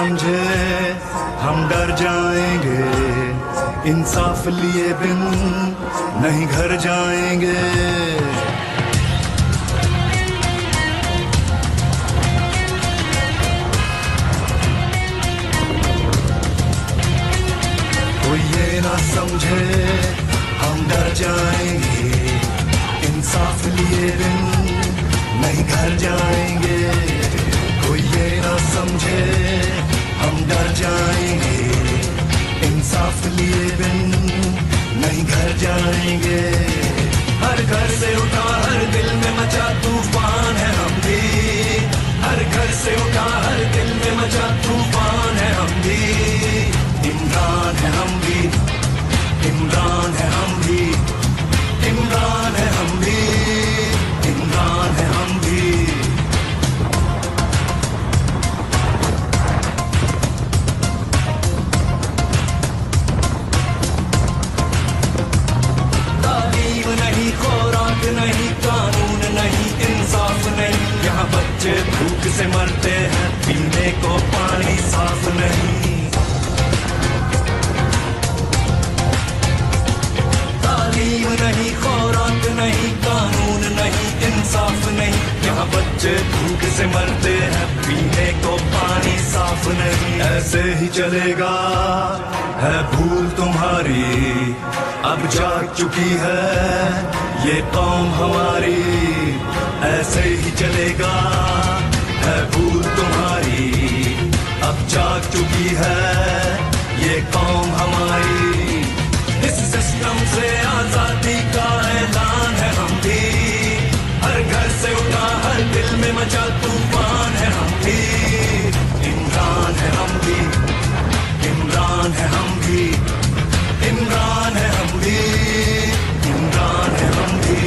समझे हम डर जाएंगे, इंसाफ लिए बिन नहीं घर जाएंगे। कोई ये ना समझे हम डर जाएंगे, इंसाफ लिए बिन नहीं घर जाएंगे। कोई ये ना समझे हम डर जाएंगे, इंसाफ लिए बिन नहीं घर जाएंगे। हर घर से उठा हर दिल में मचा तूफान है हम भी, हर घर से उठा हर दिल में मचा तूफान है हम भी। इमरान है हम भी, इमरान है हम भी, इमरान है हम भी, इमरान है हम भी। तालीम नहीं, खुराक नहीं, कानून नहीं, इंसाफ नहीं, यहाँ बच्चे भूख से मरते हैं, पीने को पानी साफ नहीं। तालीम नहीं, खुराक नहीं, कानून नहीं, इंसाफ नहीं, यहाँ बच्चे भूख से मरते हैं, पीने को पानी साफ नहीं। ऐसे ही चलेगा है भूल तुम्हारी, अब जाग चुकी है ये कौम हमारी। ऐसे ही चलेगा है भूल तुम्हारी, अब जाग चुकी है ये कौम हमारी। इस सिस्टम से आजादी का ऐलान है हम भी, हर घर से उठा हर दिल में मचा तूफान है हम भी। इमरान है हम भी, इमरान है हम भी, इमरान है हम भी, इमरान है हम भी।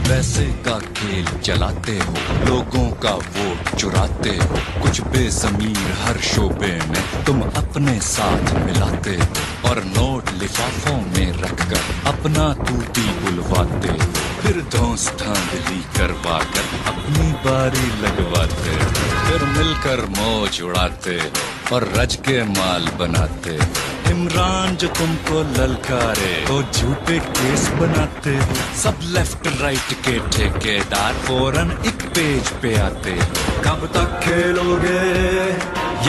पैसे का खेल चलाते हो, लोगों का वोट चुराते हो, कुछ बेज़मीर हर शोबे में तुम अपने साथ मिलाते हो, और नोट लिफाफों में रखकर अपना तूती बुलवाते हो, फिर धौंस धांधली करवा कर अपनी बारी लगवाते हो, फिर मिलकर मौज उड़ाते हो और रज के माल बनाते हो। इमरान जो तुमको ललकारे तो झूठे केस बनाते हो, सब लेफ्ट राइट के ठेकेदार फौरन एक पेज पे आते हो। कब तक खेलोगे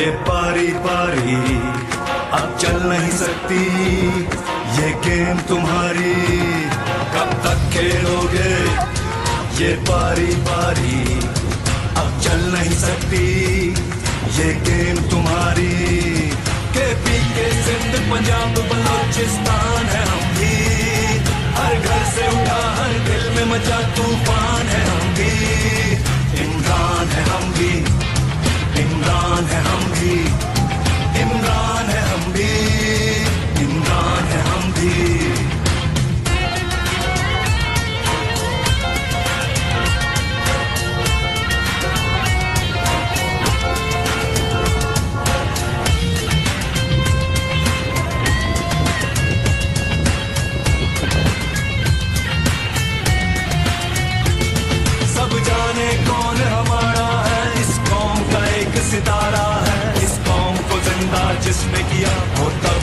ये पारी पारी, अब चल नहीं सकती ये गेम तुम्हारी। कब तक खेलोगे ये पारी पारी, अब चल नहीं सकती ये गेम तुम्हारी। केपी के सिंध पंजाब बलोचिस्तान है हम भी, हर घर से उठा हर दिल में मचा तूफान है हम भी। इमरान है हम भी, इमरान है हम भी, इमरान है हम भी, इमरान है हम भी। कौन हमारा है, इस कौम का एक सितारा है, इस कौम को जिंदा जिसने किया वो तब